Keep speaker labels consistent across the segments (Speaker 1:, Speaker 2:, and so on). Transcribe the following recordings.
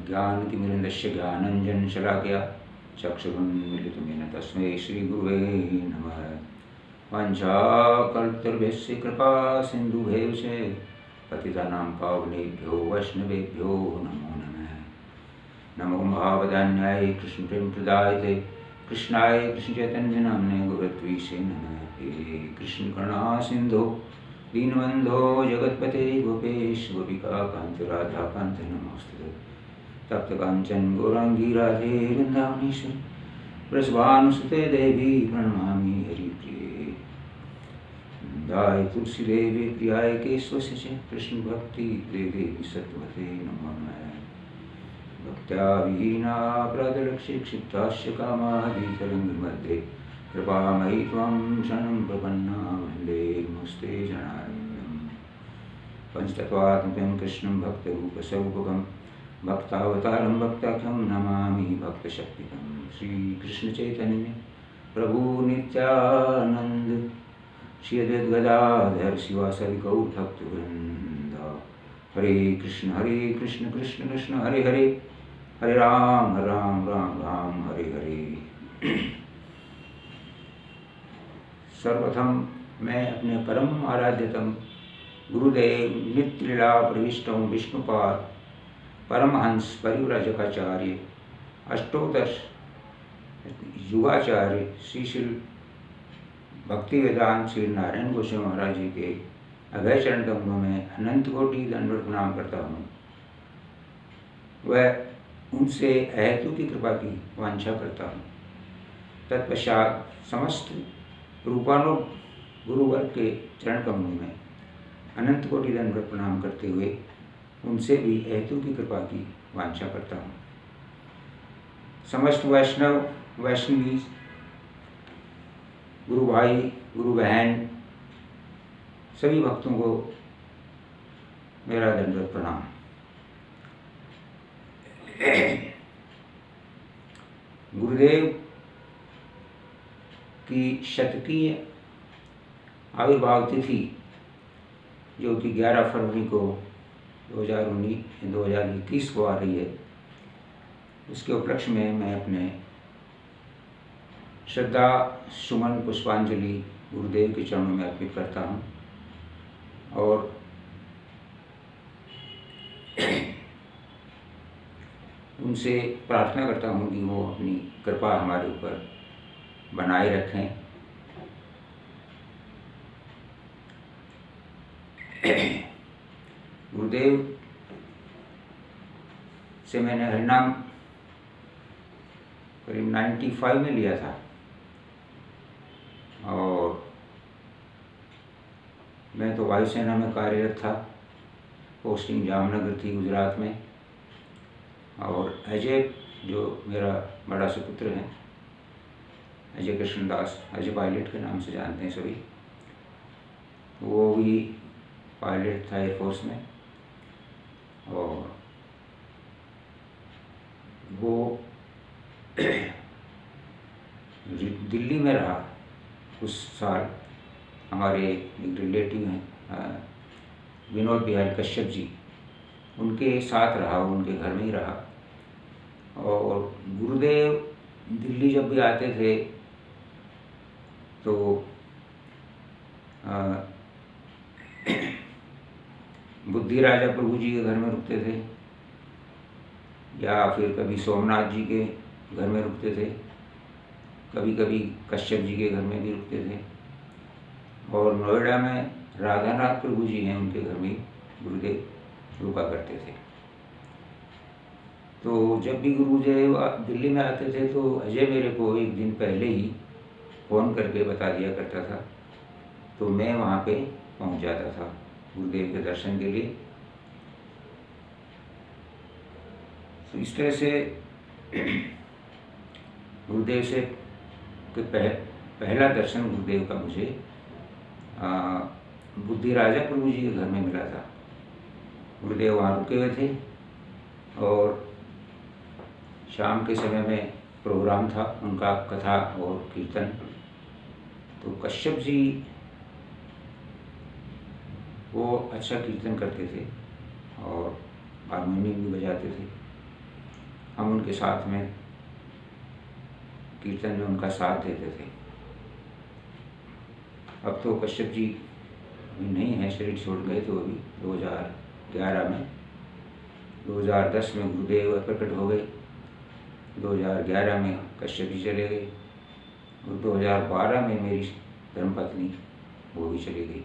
Speaker 1: ज्ञानतिमिरन्दस्य ज्ञानञ्जनशलाकया चक्षुरुन्मीलितं येन तस्मै श्रीगुरुवे नमः। वाञ्छाकल्पतरुभ्यश्च कृपा सिन्धुभ्यैव च पतितानां पावनेभ्यो वैष्णवेभ्यो नमो नमः। नमो महावदान्याय कृष्णप्रेमप्रदायते कृष्णाय कृष्णचैतन्यनाम्ने गुरुत्वीसे नमः। हे कृष्णकरुणा सिन्धो दीनबन्धो जगत्पते गोपेश गोपिकान्त राधाकान्त नमोस्तुते। तप्तकाञ्चन गौराङ्गी राधे वृन्दावनेश्वरी वृषभानुसुते देवी प्रणमामि हरिप्रिये। वृन्दाय तुलसीदेवी प्रियाय केशवस्य च कृष्णभक्ति देवी सत्वते नमो नमः। भक्त्या विहीना प्रदलक्षिक्षिप्ताश्च कामादितरङ्गमध्ये कृपामयि त्वं शरणं प्रपन्ना वन्दे नमस्ते जनार्दनम्। पञ्चतत्त्वात्मकं कृष्णं भक्तरूपस्वरूपकं भक्तावतारं भक्ताख्यं नमामि भक्तशक्तिकं। श्रीकृष्णचैतन्य प्रभु नित्यानन्द श्री अद्वैतगदाधर शिवासादि गौरभक्तवृन्द। हरे कृष्ण कृष्ण कृष्ण हरे हरे, हरे राम राम राम हरे हरे। सर्वप्रथम मैं अपने परम आराध्यतम गुरुदेव नित्यलीला प्रविष्टों विष्णुपाद परमहंस परिव्राजकाचार्य अष्टोदश युगाचार्य श्री श्री भक्ति वेदांत श्री नारायण गोस्वामी महाराज जी के अभय चरण कमलों में अनंत कोटि दंडवत प्रणाम करता हूँ। वह उनसे अहेतु की कृपा की वांछा करता हूँ। तत्पश्चात समस्त रूपानुग गुरुवर्ग के चरण कमलों में अनंत कोटि दंडवत प्रणाम करते हुए उनसे भी अहेतु की कृपा की वांछा करता हूँ। समस्त वैष्णव वैष्णवी गुरु भाई गुरु बहन सभी भक्तों को मेरा दंडवत प्रणाम। गुरुदेव की शतकीय आविर्भाव तिथि जो कि 11 फरवरी को 2021 को आ रही है, उसके उपलक्ष्य में मैं अपने श्रद्धा सुमन पुष्पांजलि गुरुदेव के चरणों में अर्पित करता हूँ और उनसे प्रार्थना करता हूँ कि वो अपनी कृपा हमारे ऊपर बनाए रखें। गुरुदेव से मैंने हरिनाम करीब 95 में लिया था और मैं तो वायुसेना में कार्यरत था। पोस्टिंग जामनगर थी गुजरात में। और अजय जो मेरा बड़ा सुपुत्र है, अजय कृष्णदास, अजय पायलट के नाम से जानते हैं सभी, वो भी पायलट था एयरफोर्स में और वो दिल्ली में रहा उस साल। हमारे एक रिलेटिव हैं विनोद बिहारी कश्यप जी, उनके साथ रहा, उनके घर में ही रहा। और गुरुदेव दिल्ली जब भी आते थे तो बुद्धि राजा प्रभु जी के घर में रुकते थे या फिर कभी सोमनाथ जी के घर में रुकते थे, कभी कभी कश्यप जी के घर में भी रुकते थे। और नोएडा में राधानाथ प्रभु जी हैं, उनके घर में गुरुदेव रुका करते थे। तो जब भी गुरुदेव दिल्ली में आते थे तो अजय मेरे को एक दिन पहले ही फ़ोन करके बता दिया करता था, तो मैं वहाँ पे पहुँच जाता था गुरुदेव के दर्शन के लिए। तो इस तरह से गुरुदेव से पहला दर्शन गुरुदेव का मुझे बुद्धि राजा प्रभु जी के घर में मिला था। गुरुदेव वहाँ रुके हुए थे और शाम के समय में प्रोग्राम था उनका, कथा और कीर्तन। तो कश्यप जी वो अच्छा कीर्तन करते थे और हारमोनियम भी बजाते थे। हम उनके साथ में कीर्तन में उनका साथ देते थे। अब तो कश्यप जी अभी नहीं है, शरीर छोड़ गए तो अभी 2011 में, 2010 में गुरुदेव प्रकट हो गए, 2011 में कश्यप जी चले गए और 2012 में मेरी धर्मपत्नी वो भी चली गई।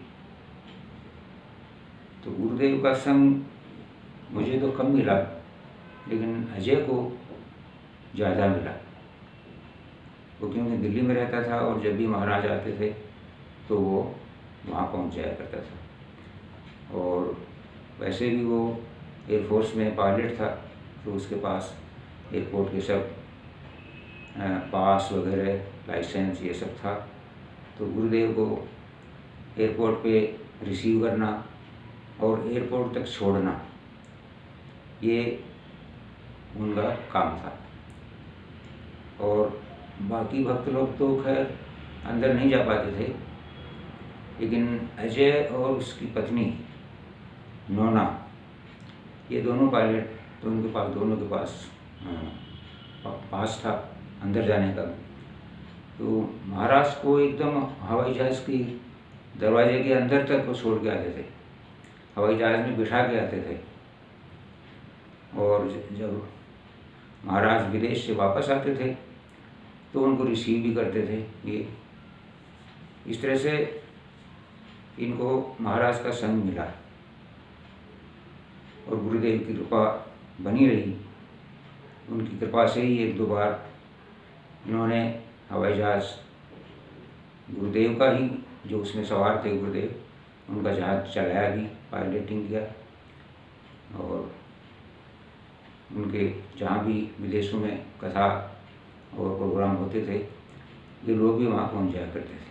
Speaker 1: तो गुरुदेव का संग मुझे तो कम मिला, लेकिन अजय को ज़्यादा मिला। वो क्योंकि दिल्ली में रहता था और जब भी महाराज आते थे तो वो वहाँ पहुँच जाया करता था। और वैसे भी वो एयरफोर्स में पायलट था, तो उसके पास एयरपोर्ट के सब पास वगैरह, लाइसेंस, ये सब था। तो गुरुदेव को एयरपोर्ट पे रिसीव करना और एयरपोर्ट तक छोड़ना, ये उनका काम था। और बाकी भक्त लोग तो खैर अंदर नहीं जा पाते थे, लेकिन अजय और उसकी पत्नी नोना, ये दोनों पायलट, तो उनके पास, दोनों के पास पास था अंदर जाने का। तो महाराज को एकदम हवाई जहाज़ की दरवाजे के अंदर तक वो छोड़ के आते थे, हवाई जहाज़ में बिठा के आते थे। और जब महाराज विदेश से वापस आते थे तो उनको रिसीव भी करते थे। ये इस तरह से इनको महाराज का संग मिला और गुरुदेव की कृपा बनी रही। उनकी कृपा से ही 1-2 बार इन्होंने हवाई जहाज़ गुरुदेव का ही, जो उसमें सवार थे गुरुदेव, उनका जहाज़ चलाया भी, पायलटिंग किया। और उनके जहाँ भी विदेशों में कथा और प्रोग्राम होते थे, ये लोग भी वहाँ पहुँच जाया करते थे।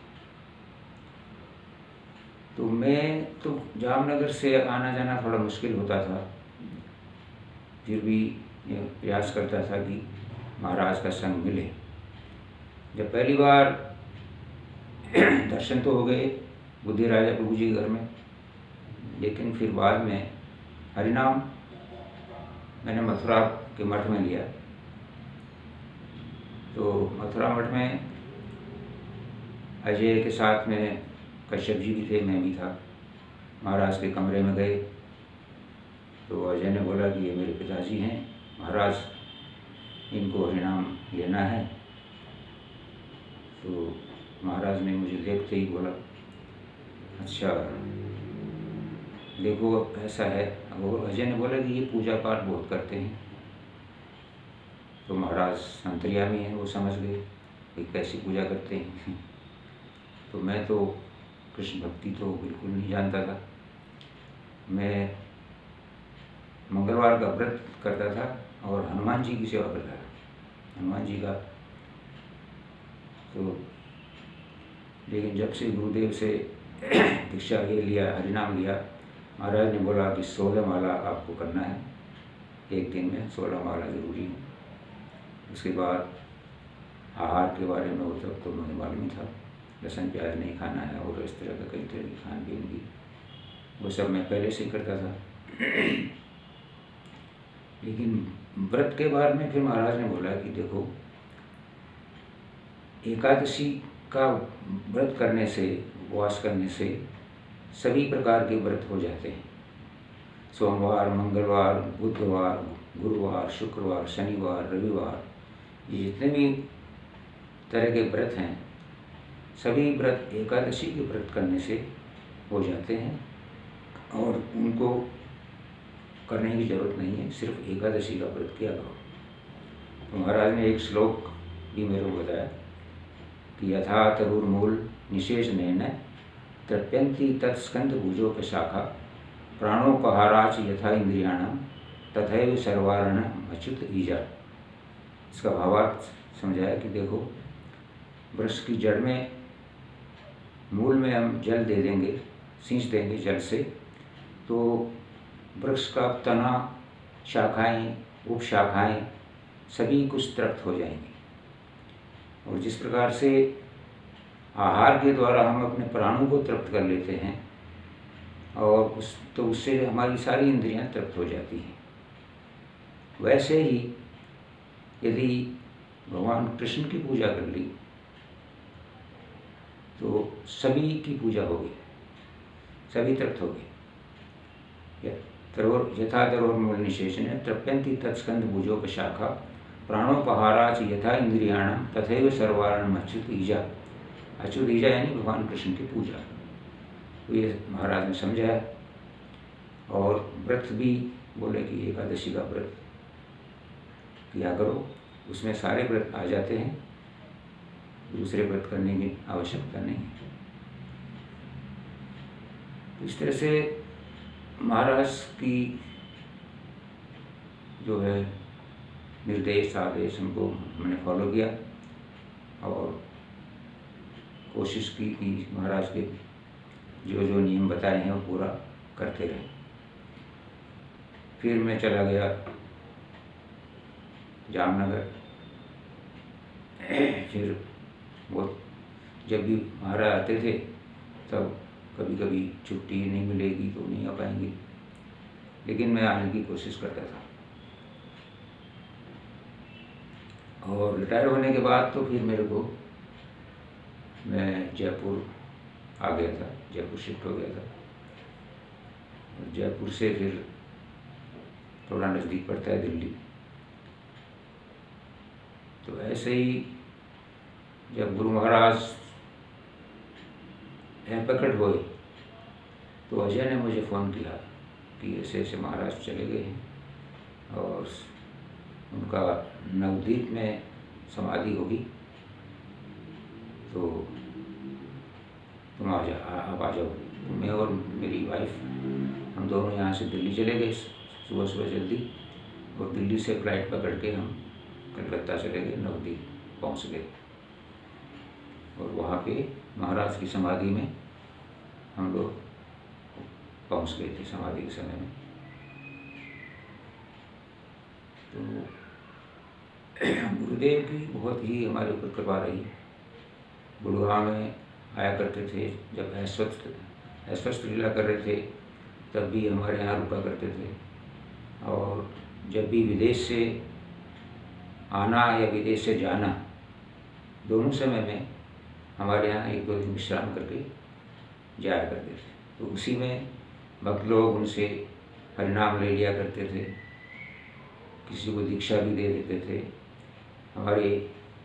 Speaker 1: तो मैं तो जामनगर से आना जाना थोड़ा मुश्किल होता था, फिर भी ये प्रयास करता था कि महाराज का संग मिले। जब पहली बार दर्शन तो हो गए बुद्धि राजा प्रभु जी घर में, लेकिन फिर बाद में हरिनाम मैंने मथुरा के मठ में लिया। तो मथुरा मठ में अजय के साथ में कश्यप जी भी थे, मैं भी था। महाराज के कमरे में गए तो अजय ने बोला कि ये मेरे पिताजी हैं महाराज, इनको हरिनाम लेना है। तो महाराज ने मुझे देखते ही बोला, अच्छा देखो ऐसा है। और अजय ने बोला कि ये पूजा पाठ बहुत करते हैं। तो महाराज अंतर्यामी हैं, वो समझ गए कि कैसी पूजा करते हैं। तो मैं तो कृष्ण भक्ति तो बिल्कुल नहीं जानता था। मैं मंगलवार का व्रत करता था और हनुमान जी की सेवा करता था, हनुमान जी का। तो लेकिन जब से गुरुदेव से दीक्षा ये लिया, हरिनाम लिया, महाराज ने बोला कि 16 माला आपको करना है, एक दिन में 16 माला जरूरी है। उसके बाद आहार के बारे में वो तो मुझे मालूम था, लहसुन प्याज नहीं खाना है और इस तरह का कई तरह की खान पीन की, वो सब मैं पहले से ही करता था। लेकिन व्रत के बारे में फिर महाराज ने बोला कि देखो, एकादशी का व्रत करने से, उपवास करने से सभी प्रकार के व्रत हो जाते हैं। सोमवार, मंगलवार, बुधवार, गुरुवार, शुक्रवार, शनिवार, रविवार, ये जितने भी तरह के व्रत हैं, सभी व्रत एकादशी के व्रत करने से हो जाते हैं और उनको करने की जरूरत नहीं है, सिर्फ एकादशी का व्रत किया करो। तो महाराज ने एक श्लोक भी मेरे को बताया कि यथा तरुर्मूल निशेष नैन तृप्यंती तत्स्कंद भुजोप शाखा प्राणोपहाराच यथा इंद्रियाणाम तथैव सर्वारण अच्युत ईजा। इसका भावार्थ समझाया कि देखो, वृक्ष की जड़ में, मूल में हम जल दे देंगे, सींच देंगे जल से, तो वृक्ष का तना, शाखाएं, उपशाखाएं सभी कुछ तृप्त हो जाएंगी। और जिस प्रकार से आहार के द्वारा हम अपने प्राणों को तृप्त कर लेते हैं और उससे हमारी सारी इंद्रियां तृप्त हो जाती हैं, वैसे ही यदि भगवान कृष्ण की पूजा कर ली तो सभी की पूजा होगी, सभी तृप्त होगी। यथा तरोर्मूल निशेषण तृप्यंती तत्स्कंद भुजोपशाखा प्राणोपहारा च यथा इंद्रियाणाम तथैव सर्वारणम अच्युत ईजा। अच्युत ईजा यानी भगवान कृष्ण की पूजा। तो ये महाराज ने समझाया। और व्रत भी बोले कि एकादशी का व्रत किया करो, उसमें सारे व्रत आ जाते हैं, दूसरे व्रत करने की आवश्यकता नहीं है। इस तरह से महाराज की जो है निर्देश आदेश हमको मैंने फॉलो किया और कोशिश की कि महाराज के जो जो नियम बताए हैं वो पूरा करते रहे। फिर मैं चला गया जामनगर। फिर वो जब भी महाराज आते थे तब कभी कभी छुट्टी नहीं मिलेगी तो नहीं आ पाएंगी, लेकिन मैं आने की कोशिश करता था। और रिटायर होने के बाद तो फिर मैं जयपुर आ गया था, जयपुर शिफ्ट हो गया था। और जयपुर से फिर थोड़ा नज़दीक पड़ता है दिल्ली। तो ऐसे ही जब गुरु महाराज प्रकट हुए तो अजय ने मुझे फ़ोन किया कि ऐसे ऐसे महाराज चले गए हैं और उनका नवदीप में समाधि होगी, तो तुम आप आ जाओ। तो मैं और मेरी वाइफ हम दोनों यहाँ से दिल्ली चले गए सुबह सुबह जल्दी, और दिल्ली से फ्लाइट पकड़ के हम कलकत्ता चले गए, नवदीप पहुँच गए। और वहाँ पे महाराज की समाधि में हम लोग पहुँच गए थे समाधि के समय में। तो गुरुदेव की बहुत ही हमारे ऊपर कृपा रही। गुड़गांव में आया करते थे, जब अस्वस्थ लीला कर रहे थे तब भी हमारे यहाँ रुका करते थे। और जब भी विदेश से आना या विदेश से जाना, दोनों समय में हमारे यहाँ 1-2 दिन विश्राम करके जाया करते थे। तो उसी में भक्त लोग उनसे हरिनाम ले लिया करते थे, किसी को दीक्षा भी दे देते थे। हमारे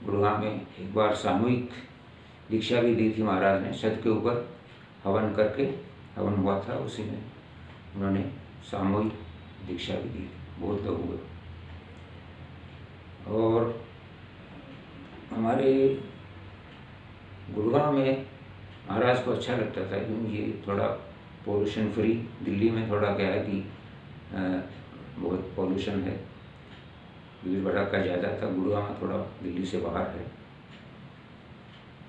Speaker 1: गुड़गांव में एक बार सामूहिक दीक्षा भी दी थी महाराज ने, छत के ऊपर हवन करके, हवन हुआ था, उसी में उन्होंने सामूहिक दीक्षा भी दी, बहुत लोग हुए। और हमारे गुड़गांव में महाराज को अच्छा लगता था क्योंकि ये थोड़ा पोल्यूशन फ्री, दिल्ली में थोड़ा क्या है कि बहुत पोल्यूशन है, भीड़ भड़का ज़्यादा था। गुड़गांव थोड़ा दिल्ली से बाहर है,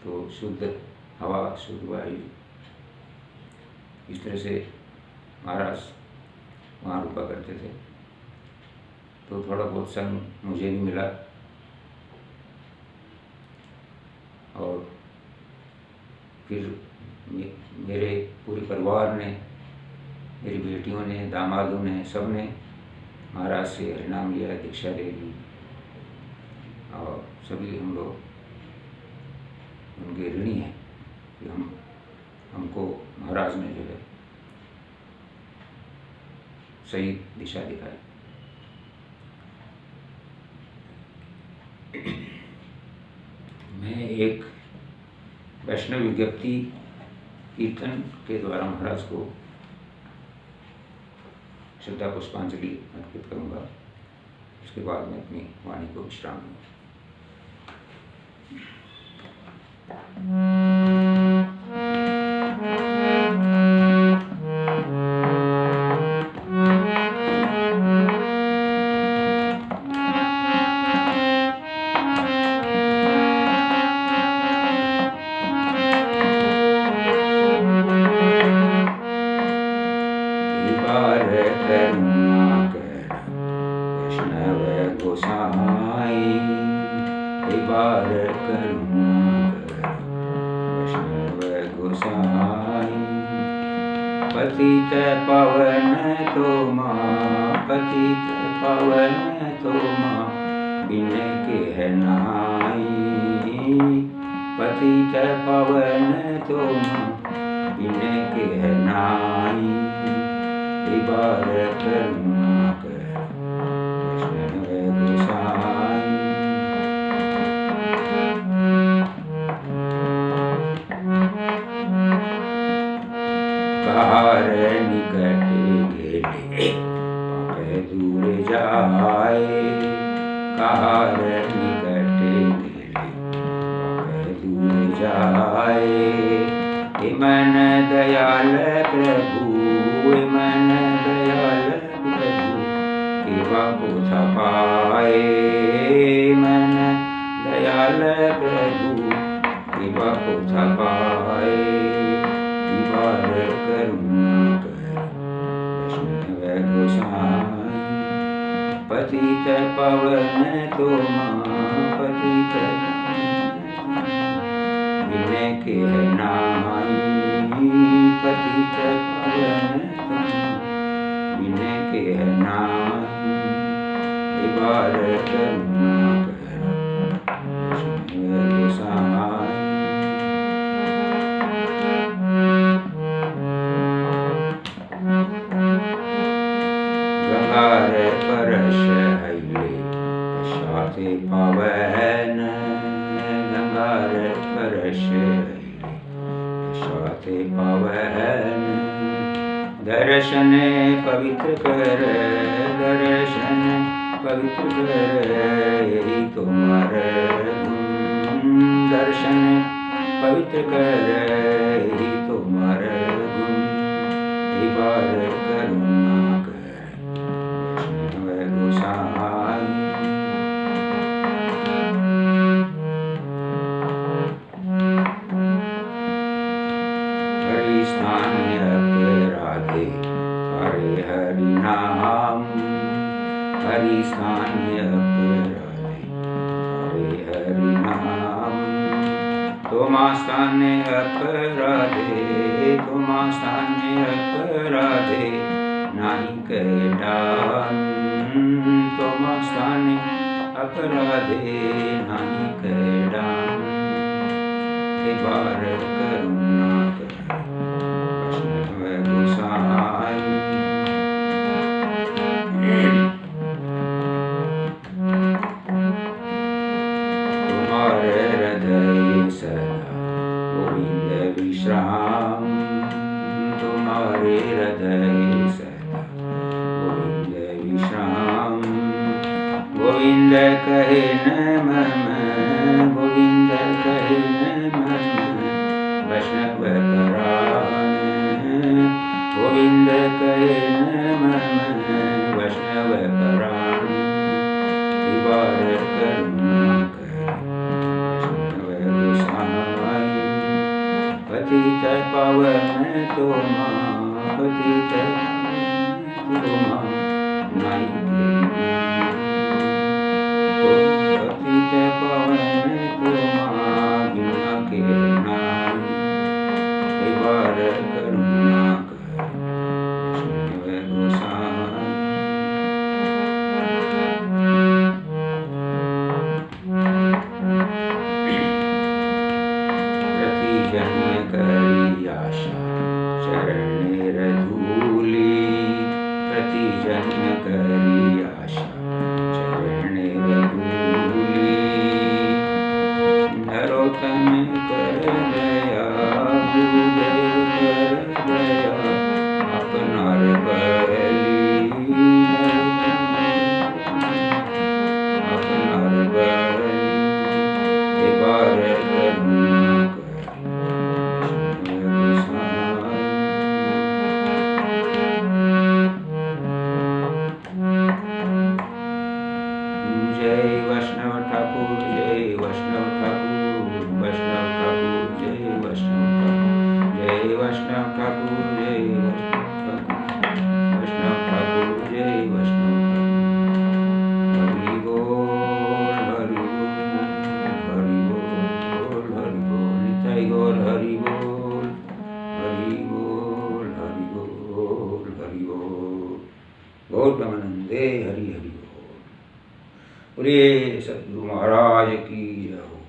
Speaker 1: तो शुद्ध हवा, शुद्ध वायु, इस तरह से महाराज वहाँ रुका करते थे। तो थोड़ा बहुत संग मुझे भी मिला। और फिर मेरे पूरे परिवार ने, मेरी बेटियों ने, दामादों ने, सब ने महाराज से हरिनाम लिया, दीक्षा ले ली। और सभी हम लोग उनके ऋणी हैं कि हमको महाराज ने जो है सही दिशा दिखाई। मैं एक वैष्णव विज्ञप्ति कीर्तन के द्वारा महाराज को श्रद्धा पुष्पांजलि अर्पित करूँगा। उसके बाद मैं अपनी वाणी को विश्राम दूँगा। पतित पावन तो माँ, पतित पावन तो माँ, बिने के है नाई। पतित पावन तुम बिने के है नाई। बार करुणा कर वैष्णव गोसाई। कहार निकट गेले पाप दूर जाए। कहार निकट गेले पाप दूर जाए। मन दयाल प्रभु मन दयाल प्रभु केवा को छपाए। मन दयाल प्रभु केवा को छपाए। बार करुणा कर वैष्णव गोसाई। पतित पावन तुम पतित बिने के है नाई। पतित पावन तुम बिने के है नाई। बार करुणा कर वैष्णव गोसाई। गंगार परश हईले पश्चाते पावन। गंगार परश हईले पश्चाते पावन। दर्शन पवित्र कर दर्शन पवित्र कर यही तुम्हारा गुण। दर्शन पवित्र कर यही तुम्हारा गुण। बार करुणा कर वैष्णव गोसाई। हरि स्थान अपराधे हरे हरि नाम। हरि स्थान अपराधे हरे हरि नाम। तुमा स्थान अपराधे तुमा स्थान अपराधे नाही कैडान। तुमा स्थान अपराधे नाही कैडान। बार करुणा कर वैष्णव गोसाई। तुम्हारे हृदय सदा गोविंद विश्राम। तुम्हारे हृदय सदा गोविंद विश्राम। गोविंद कहे न मम गोविंद कहे न मम वैष्णव करान। गोविंद कहे न मम वैष्णव करान। बार करुणा कर वैष्णव गोसाई। पतित पावन तुम पतित तुम नाई के पतित पावन तुम बिना के नाई। बार करुणा कर वैष्णव गोसाई। प्रति जन्म करी आशा चरणेर धूली। प्रति जन्म करी आशा चरणेर धूली। नरोत्तम कर दया गुरुदेव कर दया अपनार बली। अपनार बली। बार करुणा कर जय वैष्णव ठाकुर जय वैष्णव ठाकुर। वैष्णव ठाकुर जय वैष्णव ठाकुर। जय वैष्णव ठाकुर जय वैष्णव ठाकुर। वैष्णव ठाकुर जय वैष्णव ठाकुर। हरि बोल हरि बोल हरि बोल निताई गौर हरि बोल हरि बोल हरि बोल हरि बोल। गौर ब्रह्मानंदे हरि हरि बोल। बोलिए सतगुरु महाराज की जय हो।